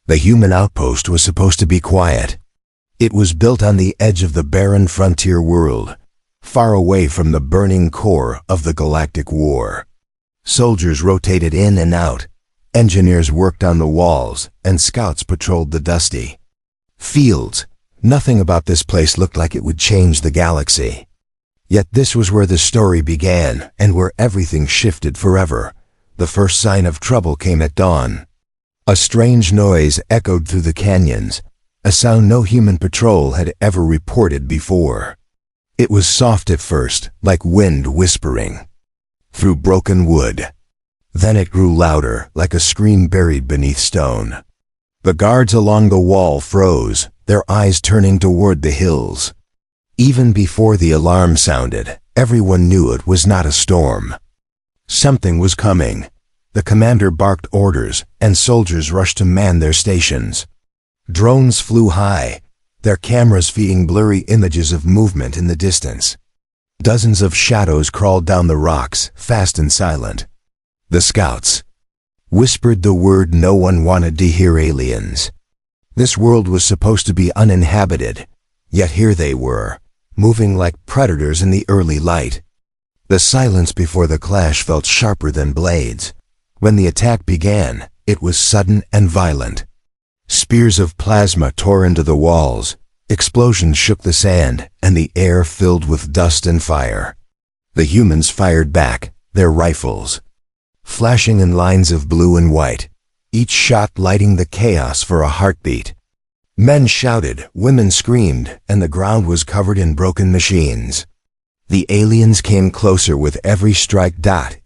The human outpost was supposed to be quiet. It was built on the edge of the barren frontier world, far away from the burning core of the galactic war. Soldiers rotated in and out, engineers worked on the walls, and scouts patrolled the dusty fields. Nothing about this place looked like it would change the galaxy. Yet this was where the story began, and where everything shifted forever. The first sign of trouble came at dawn. A strange noise echoed through the canyons, a sound no human patrol had ever reported before. It was soft at first, like wind whispering through broken wood. Then it grew louder, like a scream buried beneath stone. The guards along the wall froze, their eyes turning toward the hills. Even before the alarm sounded, everyone knew it was not a storm. Something was coming. The commander barked orders, and soldiers rushed to man their stations. Drones flew high, their cameras feeding blurry images of movement in the distance. Dozens of shadows crawled down the rocks, fast and silent. The scouts whispered the word no one wanted to hear: aliens. This world was supposed to be uninhabited, yet here they were, moving like predators in the early light. The silence before the clash felt sharper than blades. When the attack began, it was sudden and violent. Spears of plasma tore into the walls, explosions shook the sand, and the air filled with dust and fire. The humans fired back, their rifles flashing in lines of blue and white, each shot lighting the chaos for a heartbeat. Men shouted, women screamed, and the ground was covered in broken machines. The aliens came closer with every strike.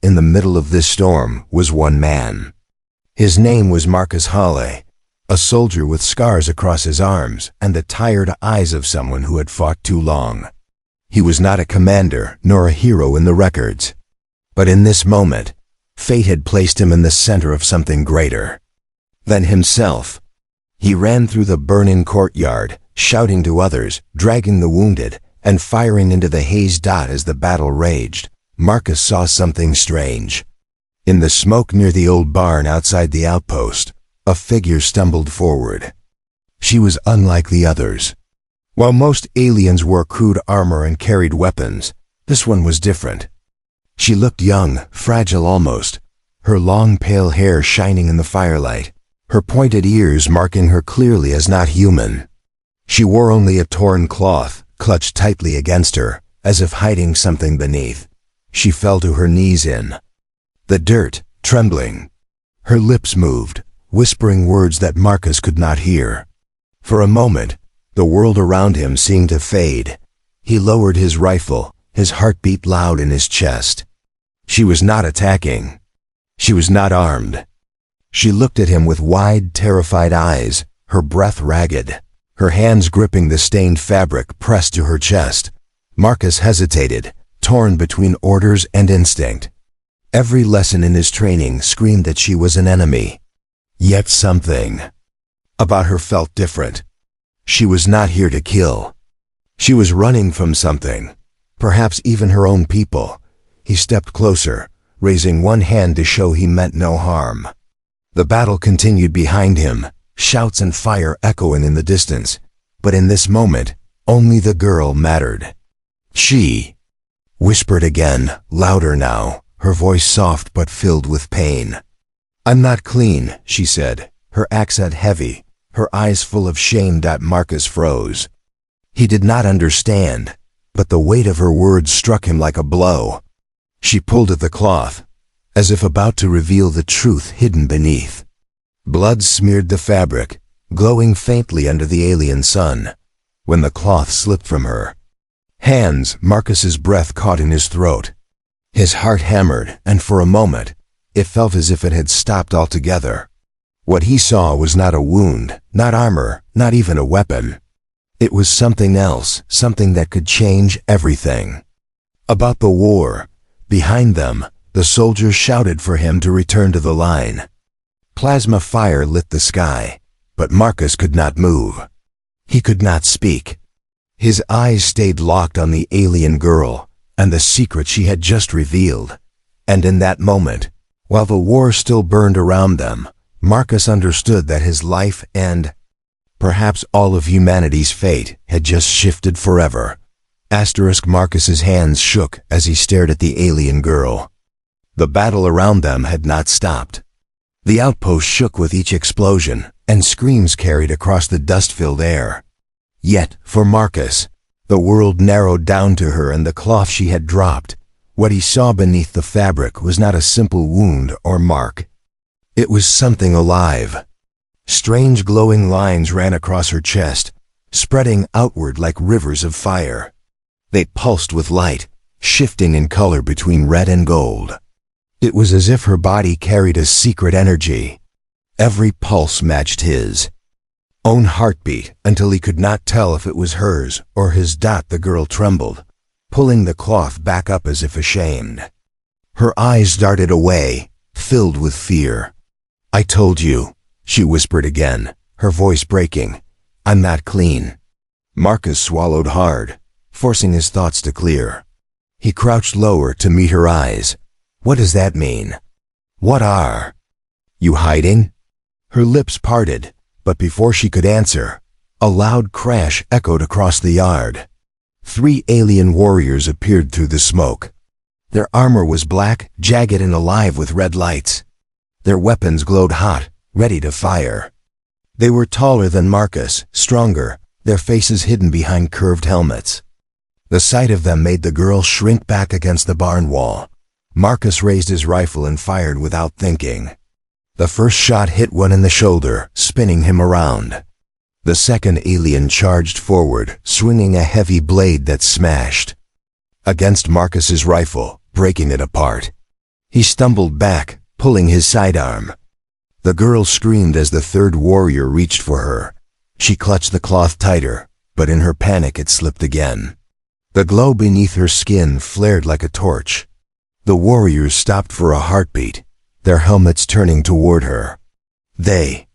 In the middle of this storm was one man. His name was Marcus Hawley, a soldier with scars across his arms and the tired eyes of someone who had fought too long. He was not a commander nor a hero in the records. But in this moment, fate had placed him in the center of something greater than himself. He ran through the burning courtyard, shouting to others, dragging the wounded, and firing into the haze. As the battle raged, Marcus saw something strange. In the smoke near the old barn outside the outpost, a figure stumbled forward. She was unlike the others. While most aliens wore crude armor and carried weapons, this one was different. She looked young, fragile almost, her long pale hair shining in the firelight, her pointed ears marking her clearly as not human. She wore only a torn cloth, clutched tightly against her, as if hiding something beneath. She fell to her knees in the dirt, trembling. Her lips moved, whispering words that Marcus could not hear. For a moment, the world around him seemed to fade. He lowered his rifle, his heart beat loud in his chest. She was not attacking. She was not armed. She looked at him with wide, terrified eyes, her breath ragged, her hands gripping the stained fabric pressed to her chest. Marcus hesitated, torn between orders and instinct. Every lesson in his training screamed that she was an enemy. Yet something about her felt different. She was not here to kill. She was running from something, perhaps even her own people. He stepped closer, raising one hand to show he meant no harm. The battle continued behind him, shouts and fire echoing in the distance. But in this moment, only the girl mattered. She whispered again, louder now, her voice soft but filled with pain. "I'm not clean," she said, her accent heavy, her eyes full of shame. Marcus froze. He did not understand, but the weight of her words struck him like a blow. She pulled at the cloth, as if about to reveal the truth hidden beneath. Blood smeared the fabric, glowing faintly under the alien sun. When the cloth slipped from her hands, Marcus's breath caught in his throat. His heart hammered, and for a moment, it felt as if it had stopped altogether. What he saw was not a wound, not armor, not even a weapon. It was something else, something that could change everything. About the war, behind them, the soldiers shouted for him to return to the line. Plasma fire lit the sky, but Marcus could not move. He could not speak. His eyes stayed locked on the alien girl and the secret she had just revealed. And in that moment, while the war still burned around them, Marcus understood that his life and perhaps all of humanity's fate had just shifted forever. Marcus's hands shook as he stared at the alien girl. The battle around them had not stopped. The outpost shook with each explosion, and screams carried across the dust-filled air. Yet, for Marcus, the world narrowed down to her and the cloth she had dropped. What he saw beneath the fabric was not a simple wound or mark. It was something alive. Strange glowing lines ran across her chest, spreading outward like rivers of fire. They pulsed with light, shifting in color between red and gold. It was as if her body carried a secret energy. Every pulse matched his own heartbeat until he could not tell if it was hers or his. The girl trembled, pulling the cloth back up as if ashamed. Her eyes darted away, filled with fear. "I told you," she whispered again, her voice breaking. "I'm not clean." Marcus swallowed hard, forcing his thoughts to clear. He crouched lower to meet her eyes. "What does that mean? What are you hiding?" Her lips parted, but before she could answer, a loud crash echoed across the yard. 3 alien warriors appeared through the smoke. Their armor was black, jagged and alive with red lights. Their weapons glowed hot, ready to fire. They were taller than Marcus, stronger, their faces hidden behind curved helmets. The sight of them made the girl shrink back against the barn wall. Marcus raised his rifle and fired without thinking. The first shot hit one in the shoulder, spinning him around. The second alien charged forward, swinging a heavy blade that smashed against Marcus's rifle, breaking it apart. He stumbled back, pulling his sidearm. The girl screamed as the third warrior reached for her. She clutched the cloth tighter, but in her panic it slipped again. The glow beneath her skin flared like a torch. The warriors stopped for a heartbeat, their helmets turning toward her. They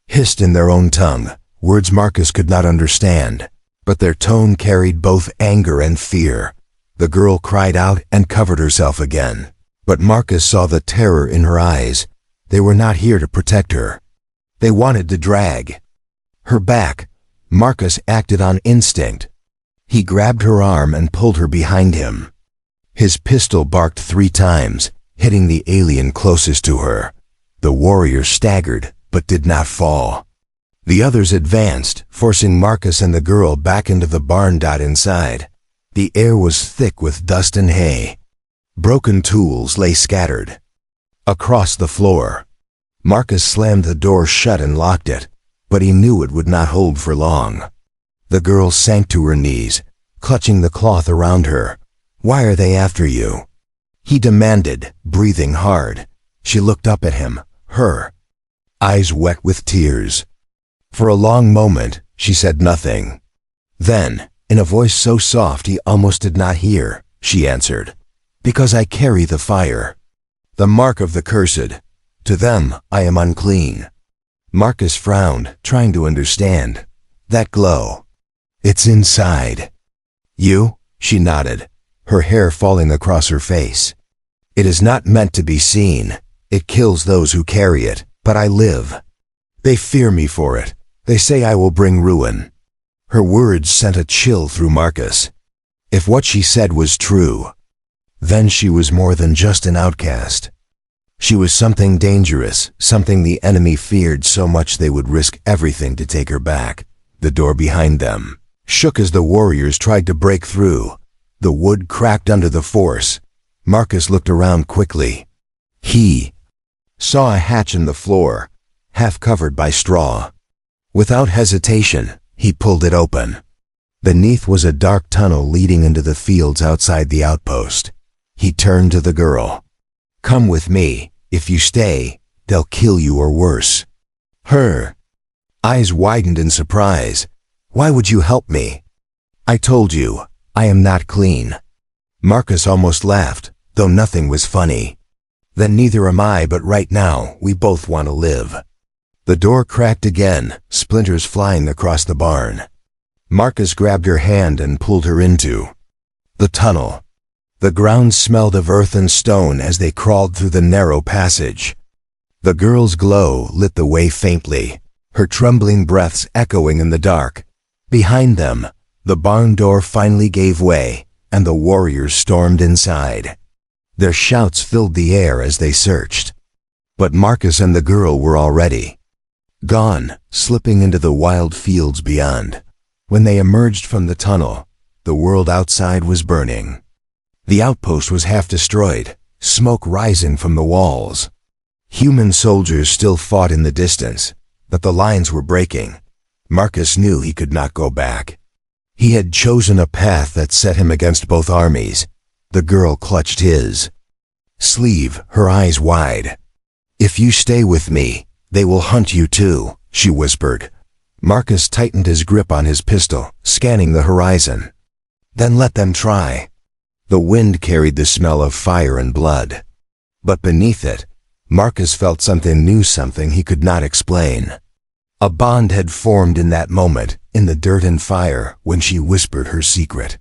hissed in their own tongue, words Marcus could not understand, but their tone carried both anger and fear. The girl cried out and covered herself again, but Marcus saw the terror in her eyes. They were not here to protect her. They wanted to drag her back. Marcus acted on instinct. He grabbed her arm and pulled her behind him. His pistol barked 3 times, hitting the alien closest to her. The warrior staggered, but did not fall. The others advanced, forcing Marcus and the girl back into the barn. Inside, the air was thick with dust and hay. Broken tools lay scattered across the floor. Marcus slammed the door shut and locked it, but he knew it would not hold for long. The girl sank to her knees, clutching the cloth around her. "Why are they after you?" he demanded, breathing hard. She looked up at him, her eyes wet with tears. For a long moment, she said nothing. Then, in a voice so soft he almost did not hear, she answered, "Because I carry the fire, the mark of the cursed. To them, I am unclean." Marcus frowned, trying to understand. "That glow, it's inside you?" She nodded, her hair falling across her face. "It is not meant to be seen. It kills those who carry it, but I live. They fear me for it. They say I will bring ruin." Her words sent a chill through Marcus. If what she said was true, then she was more than just an outcast. She was something dangerous, something the enemy feared so much they would risk everything to take her back. The door behind them shook as the warriors tried to break through. The wood cracked under the force. Marcus looked around quickly. He saw a hatch in the floor, half covered by straw. Without hesitation, he pulled it open. Beneath was a dark tunnel leading into the fields outside the outpost. He turned to the girl. "Come with me. If you stay, they'll kill you or worse." Her eyes widened in surprise. "Why would you help me?" "I told you, I am not clean." Marcus almost laughed, though nothing was funny. "Then neither am I, but right now, we both want to live." The door cracked again, splinters flying across the barn. Marcus grabbed her hand and pulled her into the tunnel. The ground smelled of earth and stone as they crawled through the narrow passage. The girl's glow lit the way faintly, her trembling breaths echoing in the dark. Behind them, the barn door finally gave way, and the warriors stormed inside. Their shouts filled the air as they searched. But Marcus and the girl were already gone, slipping into the wild fields beyond. When they emerged from the tunnel, the world outside was burning. The outpost was half destroyed, smoke rising from the walls. Human soldiers still fought in the distance, but the lines were breaking. Marcus knew he could not go back. He had chosen a path that set him against both armies. The girl clutched his sleeve, her eyes wide. "If you stay with me, they will hunt you too," she whispered. Marcus tightened his grip on his pistol, scanning the horizon. "Then let them try." The wind carried the smell of fire and blood. But beneath it, Marcus felt something new, something he could not explain. A bond had formed in that moment, in the dirt and fire, when she whispered her secret.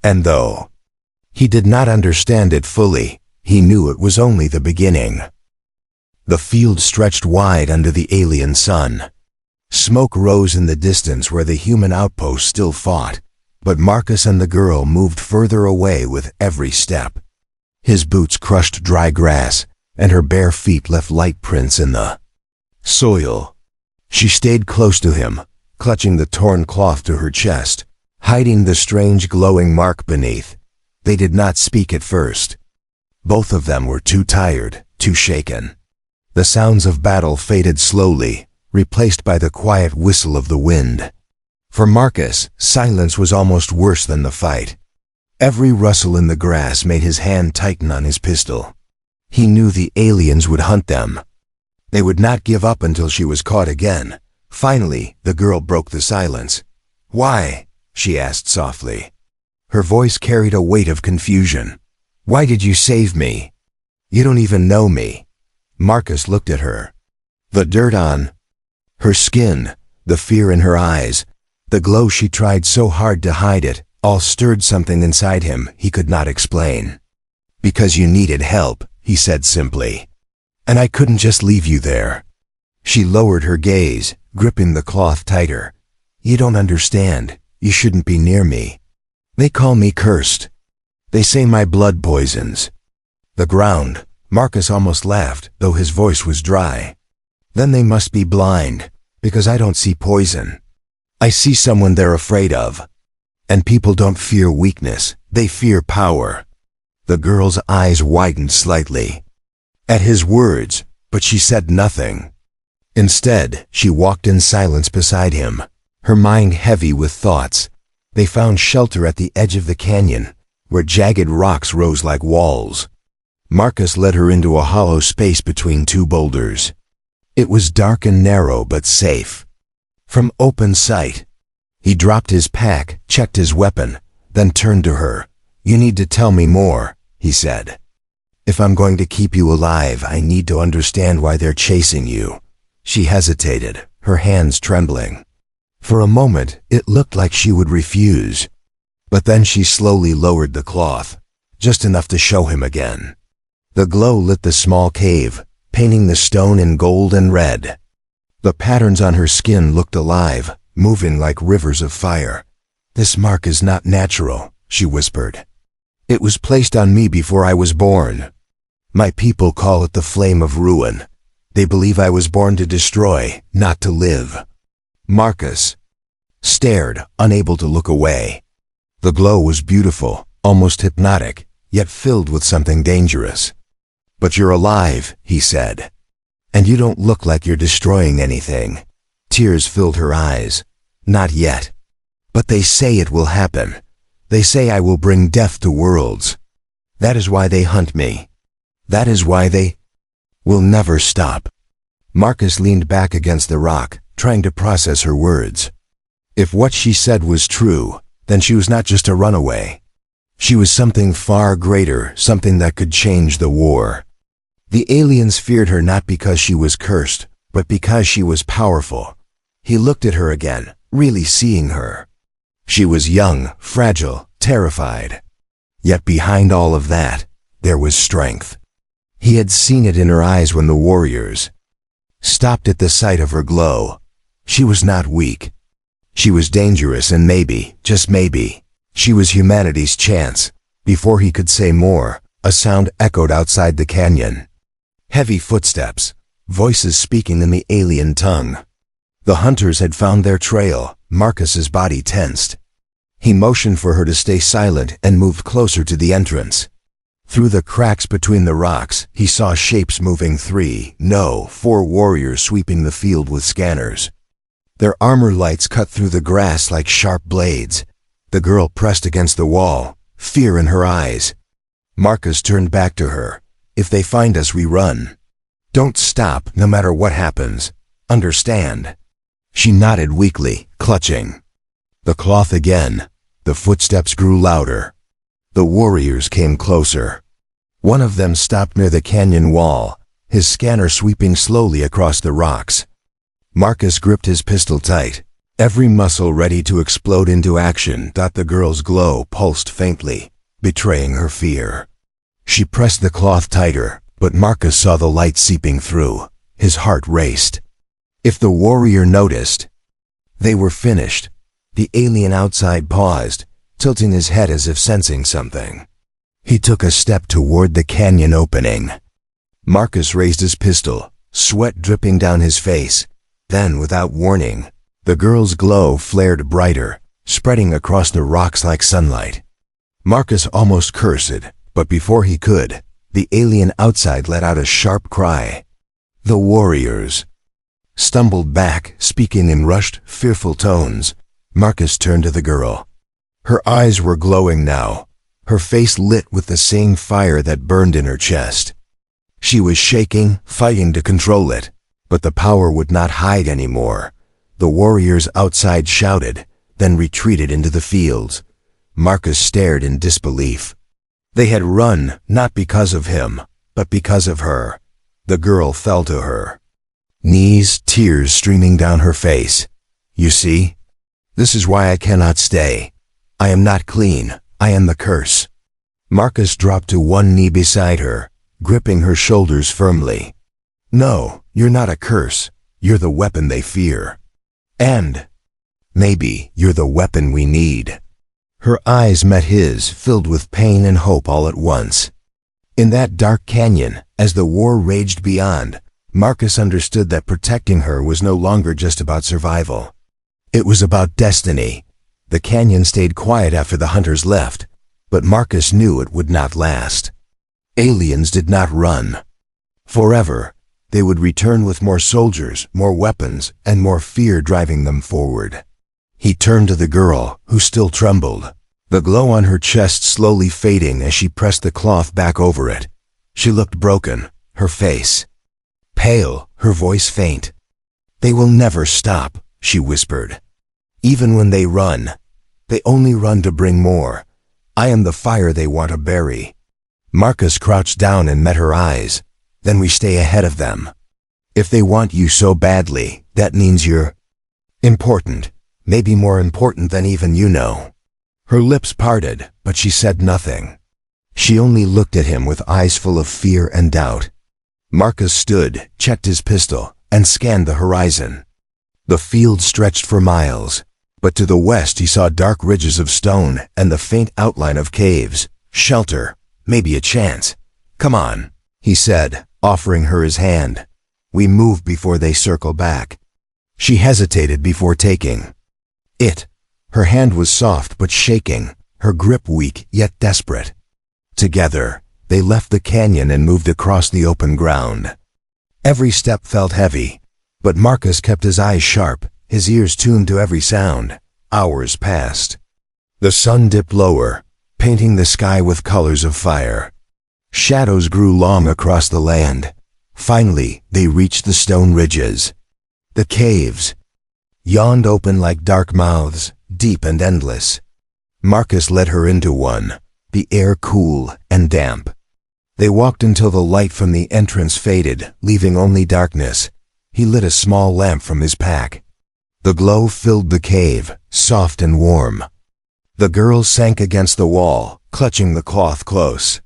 And though he did not understand it fully, he knew it was only the beginning. The field stretched wide under the alien sun. Smoke rose in the distance where the human outpost still fought, but Marcus and the girl moved further away with every step. His boots crushed dry grass, and her bare feet left light prints in the soil. She stayed close to him, clutching the torn cloth to her chest, hiding the strange glowing mark beneath. They did not speak at first. Both of them were too tired, too shaken. The sounds of battle faded slowly, replaced by the quiet whistle of the wind. For Marcus, silence was almost worse than the fight. Every rustle in the grass made his hand tighten on his pistol. He knew the aliens would hunt them. They would not give up until she was caught again. Finally, the girl broke the silence. "Why?" she asked softly. Her voice carried a weight of confusion. "Why did you save me? You don't even know me." Marcus looked at her. The dirt on her skin, the fear in her eyes, the glow she tried so hard to hide it, all stirred something inside him he could not explain. "Because you needed help," he said simply. "And I couldn't just leave you there." She lowered her gaze, gripping the cloth tighter. "You don't understand. You shouldn't be near me. They call me cursed. They say my blood poisons the ground." Marcus almost laughed, though his voice was dry. "Then they must be blind, because I don't see poison. I see someone they're afraid of. And people don't fear weakness, they fear power." The girl's eyes widened slightly at his words, but she said nothing. Instead, she walked in silence beside him, her mind heavy with thoughts. They found shelter at the edge of the canyon, where jagged rocks rose like walls. Marcus led her into a hollow space between two boulders. It was dark and narrow but safe from open sight. He dropped his pack, checked his weapon, then turned to her. "You need to tell me more," he said. "If I'm going to keep you alive, I need to understand why they're chasing you." She hesitated, her hands trembling. For a moment, it looked like she would refuse. But then she slowly lowered the cloth, just enough to show him again. The glow lit the small cave, painting the stone in gold and red. The patterns on her skin looked alive, moving like rivers of fire. "This mark is not natural," she whispered. "It was placed on me before I was born. My people call it the flame of ruin. They believe I was born to destroy, not to live." Marcus stared, unable to look away. The glow was beautiful, almost hypnotic, yet filled with something dangerous. "But you're alive," he said. "And you don't look like you're destroying anything." Tears filled her eyes. "Not yet. But they say it will happen. They say I will bring death to worlds. That is why they hunt me. That is why they will never stop." Marcus leaned back against the rock, trying to process her words. If what she said was true, then she was not just a runaway. She was something far greater, something that could change the war. The aliens feared her not because she was cursed, but because she was powerful. He looked at her again, really seeing her. She was young, fragile, terrified. Yet behind all of that, there was strength. He had seen it in her eyes when the warriors stopped at the sight of her glow. She was not weak. She was dangerous, and maybe, just maybe, she was humanity's chance. Before he could say more, a sound echoed outside the canyon. Heavy footsteps, voices speaking in the alien tongue. The hunters had found their trail. Marcus's body tensed. He motioned for her to stay silent and moved closer to the entrance. Through the cracks between the rocks, he saw shapes moving. 4 warriors sweeping the field with scanners. Their armor lights cut through the grass like sharp blades. The girl pressed against the wall, fear in her eyes. Marcus turned back to her. If they find us, we run. Don't stop, no matter what happens. Understand? She nodded weakly, clutching the cloth again. The footsteps grew louder. The warriors came closer. One of them stopped near the canyon wall, his scanner sweeping slowly across the rocks. Marcus gripped his pistol tight, every muscle ready to explode into action. The girl's glow pulsed faintly, betraying her fear. She pressed the cloth tighter, but Marcus saw the light seeping through. His heart raced. If the warrior noticed, they were finished. The alien outside paused, tilting his head as if sensing something. He took a step toward the canyon opening. Marcus raised his pistol, sweat dripping down his face. Then, without warning, the girl's glow flared brighter, spreading across the rocks like sunlight. Marcus almost cursed, but before he could, the alien outside let out a sharp cry. The warriors stumbled back, speaking in rushed, fearful tones. Marcus turned to the girl. Her eyes were glowing now, her face lit with the same fire that burned in her chest. She was shaking, fighting to control it, but the power would not hide anymore. The warriors outside shouted, then retreated into the fields. Marcus stared in disbelief. They had run, not because of him, but because of her. The girl fell to her knees, tears streaming down her face. You see? This is why I cannot stay. I am not clean. I am the curse. Marcus dropped to one knee beside her, gripping her shoulders firmly. No, you're not a curse. You're the weapon they fear. And maybe you're the weapon we need. Her eyes met his, filled with pain and hope all at once. In that dark canyon, as the war raged beyond, Marcus understood that protecting her was no longer just about survival. It was about destiny. The canyon stayed quiet after the hunters left, but Marcus knew it would not last. Aliens did not run forever. They would return with more soldiers, more weapons, and more fear driving them forward. He turned to the girl, who still trembled, the glow on her chest slowly fading as she pressed the cloth back over it. She looked broken, her face pale, her voice faint. They will never stop, she whispered. Even when they run, they only run to bring more. I am the fire they want to bury. Marcus crouched down and met her eyes. Then we stay ahead of them. If they want you so badly, that means you're important, maybe more important than even you know. Her lips parted, but she said nothing. She only looked at him with eyes full of fear and doubt. Marcus stood, checked his pistol, and scanned the horizon. The field stretched for miles, but to the west he saw dark ridges of stone and the faint outline of caves. Shelter, maybe a chance. Come on, he said, offering her his hand. We move before they circle back. She hesitated before taking it. Her hand was soft but shaking, her grip weak yet desperate. Together, they left the canyon and moved across the open ground. Every step felt heavy, but Marcus kept his eyes sharp, his ears tuned to every sound. Hours passed. The sun dipped lower, painting the sky with colors of fire. Shadows grew long across the land. Finally, they reached the stone ridges. The caves yawned open like dark mouths, deep and endless. Marcus led her into one, the air cool and damp. They walked until the light from the entrance faded, leaving only darkness. He lit a small lamp from his pack. The glow filled the cave, soft and warm. The girl sank against the wall, clutching the cloth close.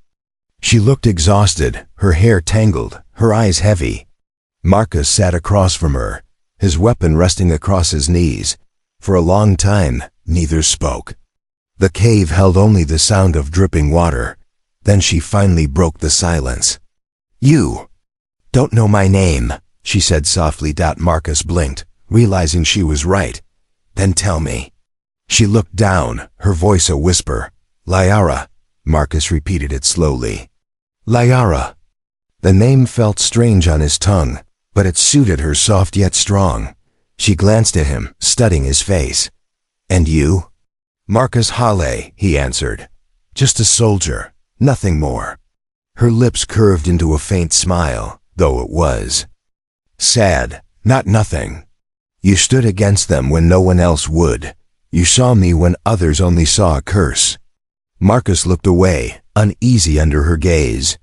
She looked exhausted, her hair tangled, her eyes heavy. Marcus sat across from her, his weapon resting across his knees. For a long time, neither spoke. The cave held only the sound of dripping water. Then she finally broke the silence. "You don't know my name," she said softly. Marcus blinked, realizing she was right. "Then tell me." She looked down, her voice a whisper. "Liara." Marcus repeated it slowly. "Liara." The name felt strange on his tongue, but it suited her, soft yet strong. She glanced at him, studying his face. "And you?" "Marcus Hale," he answered. "Just a soldier, nothing more." Her lips curved into a faint smile, though it was sad, not nothing. "You stood against them when no one else would. You saw me when others only saw a curse." Marcus looked away, uneasy under her gaze.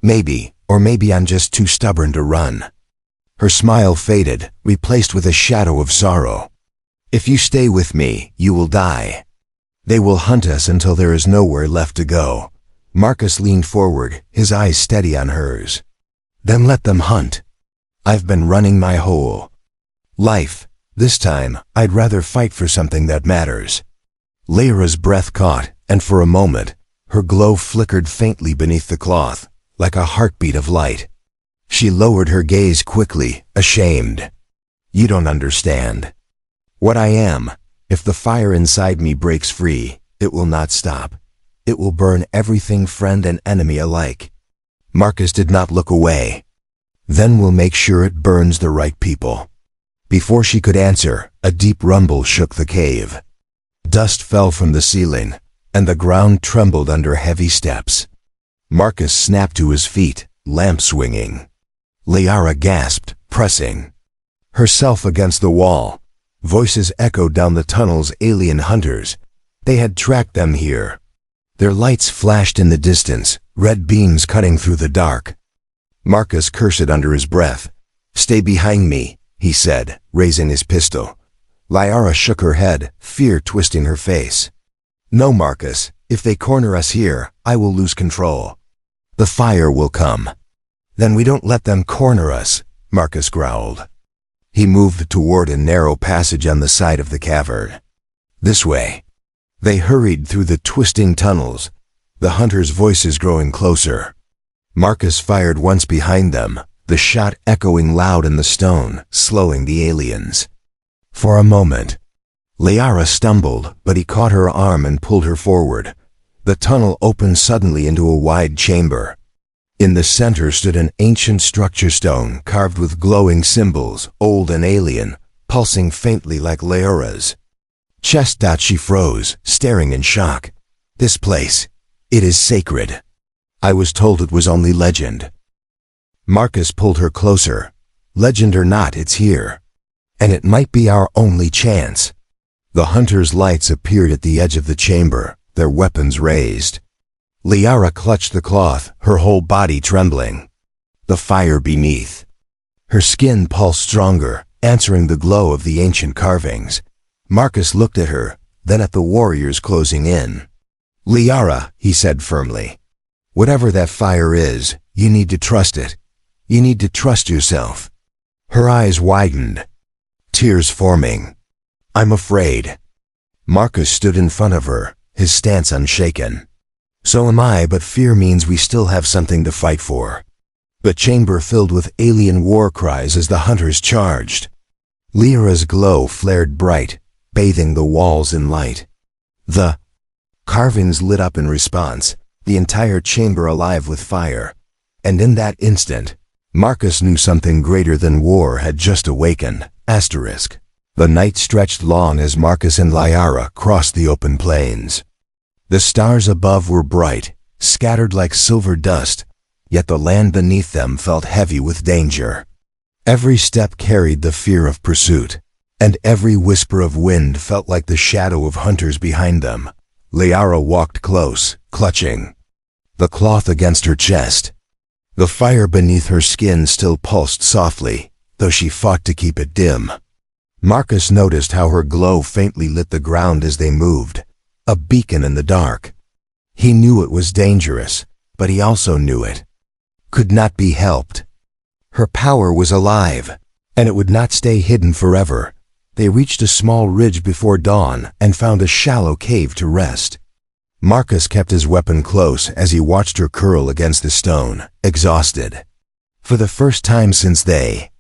"Maybe, or maybe I'm just too stubborn to run." Her smile faded, replaced with a shadow of sorrow. "If you stay with me, you will die. They will hunt us until there is nowhere left to go." Marcus leaned forward, his eyes steady on hers. "Then let them hunt. I've been running my whole life. This time, I'd rather fight for something that matters." Lyra's breath caught, and for a moment, her glow flickered faintly beneath the cloth, like a heartbeat of light. She lowered her gaze quickly, ashamed. "You don't understand. What I am, if the fire inside me breaks free, it will not stop. It will burn everything, friend and enemy alike." Marcus did not look away. "Then we'll make sure it burns the right people." Before she could answer, a deep rumble shook the cave. Dust fell from the ceiling, and the ground trembled under heavy steps. Marcus snapped to his feet, lamp swinging. Liara gasped, pressing herself against the wall. Voices echoed down the tunnel's alien hunters. They had tracked them here. Their lights flashed in the distance, red beams cutting through the dark. Marcus cursed under his breath. "Stay behind me," he said, raising his pistol. Liara shook her head, fear twisting her face. "No, Marcus, if they corner us here, I will lose control. The fire will come." "Then we don't let them corner us," Marcus growled. He moved toward a narrow passage on the side of the cavern. "This way." They hurried through the twisting tunnels, the hunters' voices growing closer. Marcus fired once behind them, the shot echoing loud in the stone, slowing the aliens. For a moment, Liara stumbled, but he caught her arm and pulled her forward. The tunnel opened suddenly into a wide chamber. In the center stood an ancient structure, stone carved with glowing symbols, old and alien, pulsing faintly like Liara's chest. She froze, staring in shock. "This place, it is sacred. I was told it was only legend." Marcus pulled her closer. "Legend or not, it's here. And it might be our only chance." The hunters' lights appeared at the edge of the chamber, their weapons raised. Liara clutched the cloth, her whole body trembling. The fire beneath her skin pulsed stronger, answering the glow of the ancient carvings. Marcus looked at her, then at the warriors closing in. "Liara," he said firmly, "whatever that fire is, you need to trust it. You need to trust yourself." Her eyes widened, tears forming. "I'm afraid." Marcus stood in front of her, his stance unshaken. "So am I, but fear means we still have something to fight for." The chamber filled with alien war cries as the hunters charged. Lyra's glow flared bright, bathing the walls in light. The carvings lit up in response, the entire chamber alive with fire. And in that instant, Marcus knew something greater than war had just awakened. The night stretched long as Marcus and Liara crossed the open plains. The stars above were bright, scattered like silver dust, yet the land beneath them felt heavy with danger. Every step carried the fear of pursuit, and every whisper of wind felt like the shadow of hunters behind them. Liara walked close, clutching the cloth against her chest. The fire beneath her skin still pulsed softly, though she fought to keep it dim. Marcus noticed how her glow faintly lit the ground as they moved, a beacon in the dark. He knew it was dangerous, but he also knew it. Could not be helped. Her power was alive, and it would not stay hidden forever. They reached a small ridge before dawn and found a shallow cave to rest. Marcus kept his weapon close as he watched her curl against the stone, exhausted. For the first time since they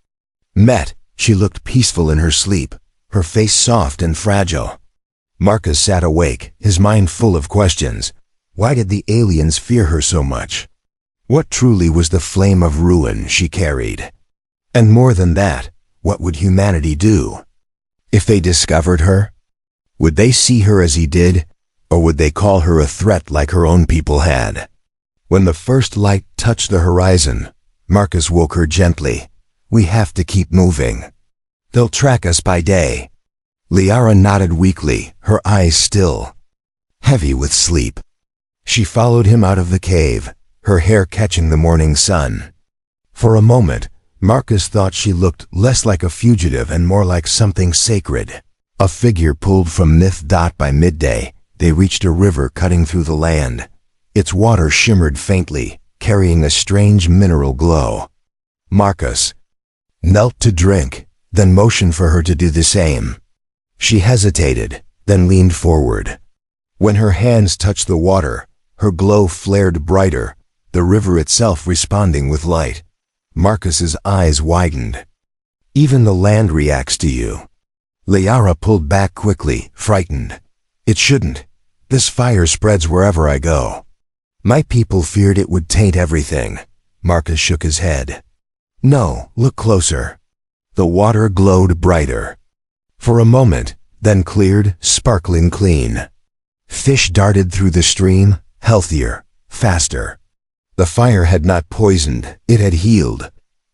met, she looked peaceful in her sleep, her face soft and fragile. Marcus sat awake, his mind full of questions. Why did the aliens fear her so much? What truly was the flame of ruin she carried? And more than that, what would humanity do? If they discovered her, would they see her as he did, or would they call her a threat like her own people had? When the first light touched the horizon, Marcus woke her gently. We have to keep moving. They'll track us by day. Liara nodded weakly, her eyes still, heavy with sleep. She followed him out of the cave, her hair catching the morning sun. For a moment, Marcus thought she looked less like a fugitive and more like something sacred. A figure pulled from myth. By midday, they reached a river cutting through the land. Its water shimmered faintly, carrying a strange mineral glow. Marcus knelt to drink, then motioned for her to do the same. She hesitated, then leaned forward. When her hands touched the water, her glow flared brighter, the river itself responding with light. Marcus's eyes widened. Even the land reacts to you. Liara pulled back quickly, frightened. It shouldn't. This fire spreads wherever I go. My people feared it would taint everything. Marcus shook his head. No, look closer. The water glowed brighter. For a moment, then cleared, sparkling clean. Fish darted through the stream, healthier, faster. The fire had not poisoned, it had healed.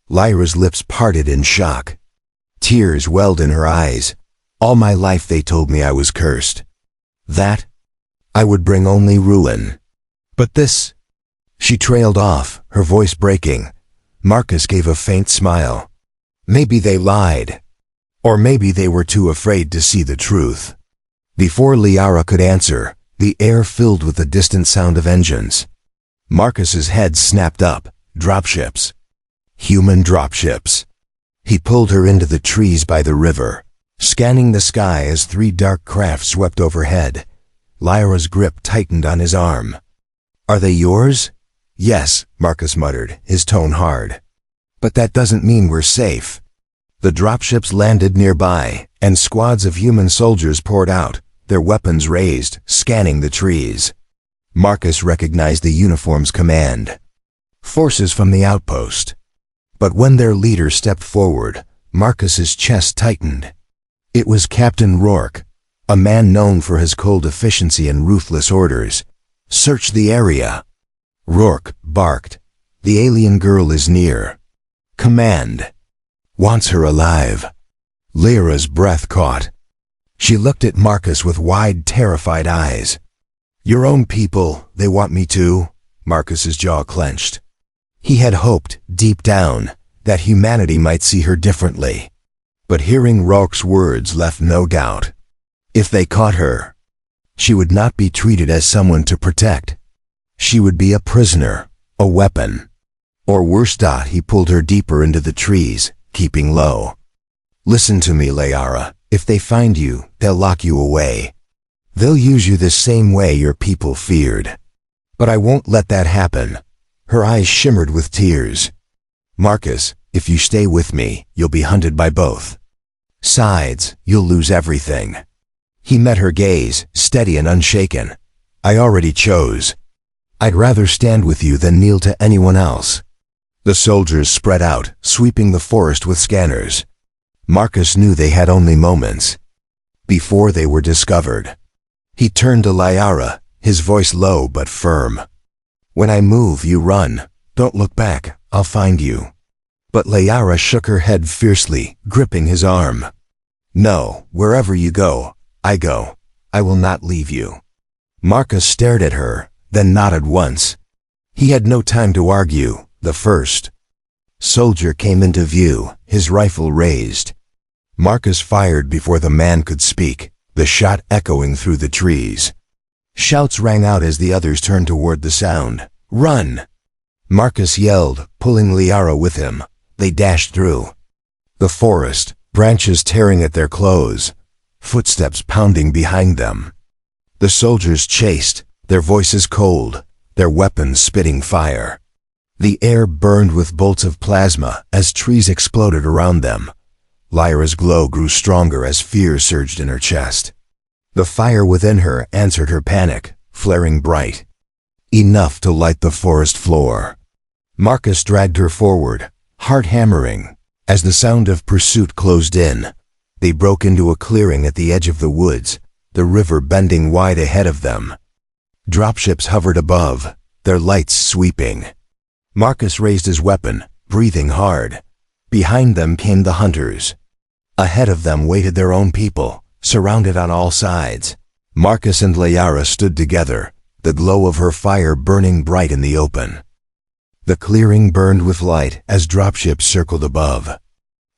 Lyra's lips parted in shock. Tears welled in her eyes. All my life they told me I was cursed. That I would bring only ruin. But this... She trailed off, her voice breaking. Marcus gave a faint smile. Maybe they lied. Or maybe they were too afraid to see the truth. Before Liara could answer, the air filled with the distant sound of engines. Marcus's head snapped up. Dropships. Human dropships. He pulled her into the trees by the river, scanning the sky as 3 dark craft swept overhead. Lyra's grip tightened on his arm. Are they yours? Yes, Marcus muttered, his tone hard. But that doesn't mean we're safe. The dropships landed nearby, and squads of human soldiers poured out, their weapons raised, scanning the trees. Marcus recognized the uniform's command. Forces from the outpost. But when their leader stepped forward, Marcus's chest tightened. It was Captain Rourke, a man known for his cold efficiency and ruthless orders. Search the area. Rourke barked. The alien girl is near. Command. Wants her alive. Lyra's breath caught. She looked at Marcus with wide, terrified eyes. Your own people, they want me to. Marcus's jaw clenched. He had hoped, deep down, that humanity might see her differently. But hearing Rourke's words left no doubt. If they caught her, she would not be treated as someone to protect. She would be a prisoner, a weapon. Or worse. He pulled her deeper into the trees, keeping low. Listen to me, Liara. If they find you, they'll lock you away. They'll use you the same way your people feared. But I won't let that happen. Her eyes shimmered with tears. Marcus, if you stay with me, you'll be hunted by both sides. You'll lose everything. He met her gaze, steady and unshaken. I already chose. I'd rather stand with you than kneel to anyone else. The soldiers spread out, sweeping the forest with scanners. Marcus knew they had only moments before they were discovered. He turned to Liara, his voice low but firm. When I move, you run. Don't look back, I'll find you. But Liara shook her head fiercely, gripping his arm. No, wherever you go, I go. I will not leave you. Marcus stared at her, then nodded once. He had no time to argue. The first soldier came into view, his rifle raised. Marcus fired before the man could speak, the shot echoing through the trees. Shouts rang out as the others turned toward the sound. Run! Marcus yelled, pulling Liara with him. They dashed through the forest, branches tearing at their clothes, footsteps pounding behind them. The soldiers chased, their voices cold, their weapons spitting fire. The air burned with bolts of plasma as trees exploded around them. Lyra's glow grew stronger as fear surged in her chest. The fire within her answered her panic, flaring bright, enough to light the forest floor. Marcus dragged her forward, heart hammering. As the sound of pursuit closed in, they broke into a clearing at the edge of the woods, the river bending wide ahead of them. Dropships hovered above, their lights sweeping. Marcus raised his weapon, breathing hard. Behind them came the hunters. Ahead of them waited their own people, surrounded on all sides. Marcus and Liara stood together, the glow of her fire burning bright in the open. The clearing burned with light as dropships circled above.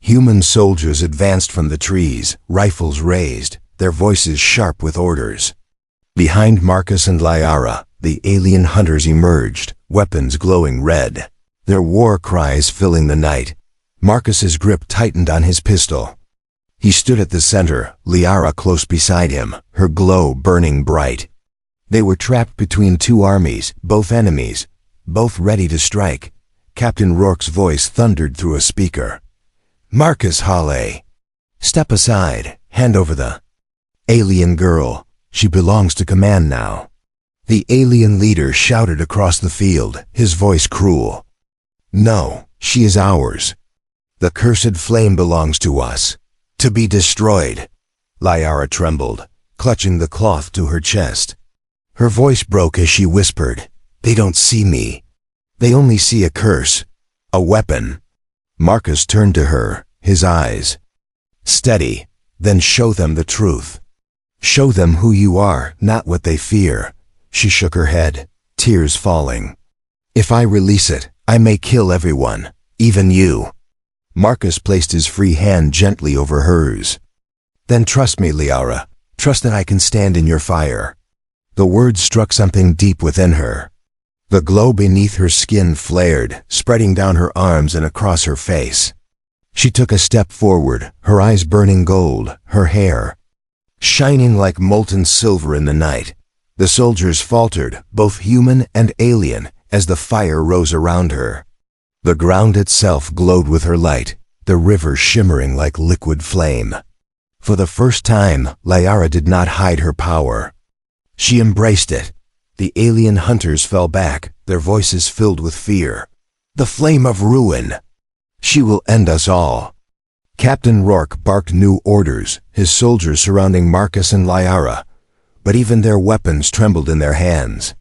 Human soldiers advanced from the trees, rifles raised, their voices sharp with orders. Behind Marcus and Liara, the alien hunters emerged, weapons glowing red, their war cries filling the night. Marcus's grip tightened on his pistol. He stood at the center, Liara close beside him, her glow burning bright. They were trapped between two armies, both enemies, both ready to strike. Captain Rourke's voice thundered through a speaker. Marcus Halley, step aside, hand over the alien girl. She belongs to command now. The alien leader shouted across the field, his voice cruel. No, she is ours. The cursed flame belongs to us, to be destroyed. Liara trembled, clutching the cloth to her chest. Her voice broke as she whispered, They don't see me. They only see a curse, a weapon. Marcus turned to her, his eyes steady. Then show them the truth. Show them who you are, not what they fear. She shook her head, tears falling. If I release it, I may kill everyone, even you. Marcus placed his free hand gently over hers. Then trust me, Liara. Trust that I can stand in your fire. The words struck something deep within her. The glow beneath her skin flared, spreading down her arms and across her face. She took a step forward, her eyes burning gold, her hair shining like molten silver in the night. The soldiers faltered, both human and alien, as the fire rose around her. The ground itself glowed with her light, the river shimmering like liquid flame. For the first time, Liara did not hide her power. She embraced it. The alien hunters fell back, their voices filled with fear. The flame of ruin. She will end us all. Captain Rourke barked new orders, his soldiers surrounding Marcus and Liara, but even their weapons trembled in their hands.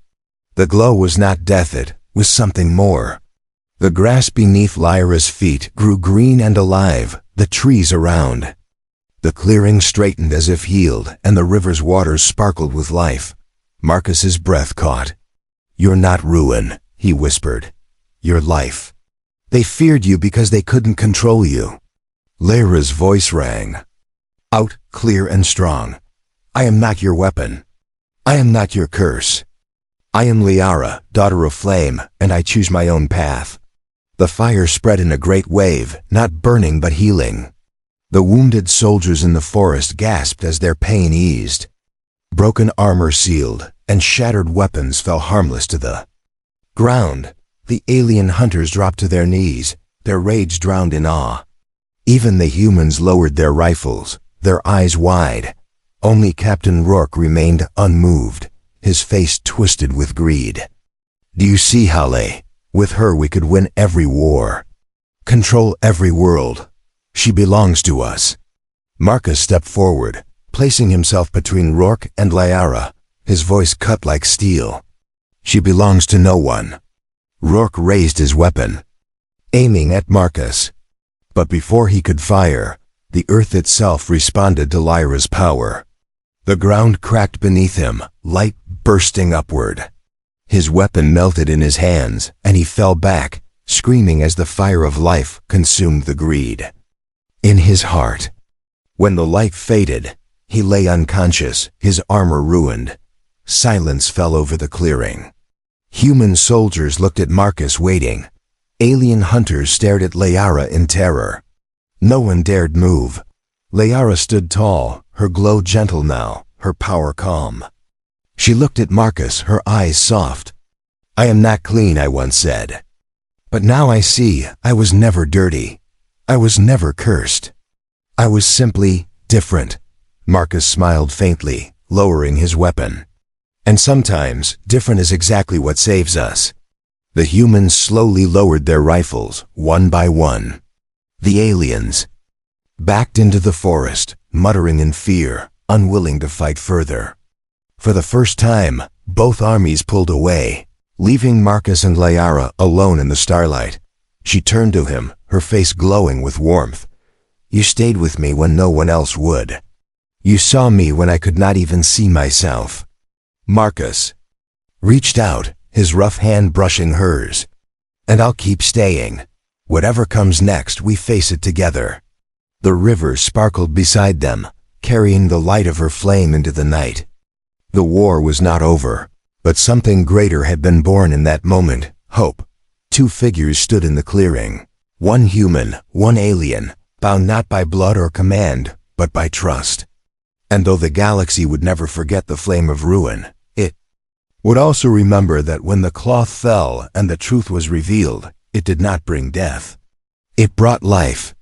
The glow was not death, it was something more. The grass beneath Lyra's feet grew green and alive, the trees around. The clearing straightened as if healed, and the river's waters sparkled with life. Marcus's breath caught. You're not ruin, he whispered. You're life. They feared you because they couldn't control you. Lyra's voice rang out, clear and strong. I am not your weapon. I am not your curse. I am Liara, daughter of flame, and I choose my own path. The fire spread in a great wave, not burning but healing. The wounded soldiers in the forest gasped as their pain eased. Broken armor sealed, and shattered weapons fell harmless to the ground. The alien hunters dropped to their knees, their rage drowned in awe. Even the humans lowered their rifles, their eyes wide. Only Captain Rourke remained unmoved, his face twisted with greed. Do you see, Halley? With her we could win every war. Control every world. She belongs to us. Marcus stepped forward, placing himself between Rourke and Liara, his voice cut like steel. She belongs to no one. Rourke raised his weapon, aiming at Marcus. But before he could fire, the earth itself responded to Lyra's power. The ground cracked beneath him, light bursting upward. His weapon melted in his hands, and he fell back, screaming as the fire of life consumed the greed in his heart. When the light faded, he lay unconscious, his armor ruined. Silence fell over the clearing. Human soldiers looked at Marcus waiting. Alien hunters stared at Liara in terror. No one dared move. Liara stood tall, her glow gentle now, her power calm. She looked at Marcus, her eyes soft. "I am not clean," I once said. "But now I see I was never dirty. I was never cursed. I was simply different." Marcus smiled faintly, lowering his weapon. "And sometimes, different is exactly what saves us." The humans slowly lowered their rifles, one by one. The aliens backed into the forest, muttering in fear, unwilling to fight further. For the first time, both armies pulled away, leaving Marcus and Liara alone in the starlight. She turned to him, her face glowing with warmth. "You stayed with me when no one else would. You saw me when I could not even see myself." Marcus reached out, his rough hand brushing hers. "And I'll keep staying. Whatever comes next, we face it together." The river sparkled beside them, carrying the light of her flame into the night. The war was not over, but something greater had been born in that moment, hope. Two figures stood in the clearing. One human, one alien, bound not by blood or command, but by trust. And though the galaxy would never forget the flame of ruin, it would also remember that when the cloth fell and the truth was revealed, it did not bring death. It brought life,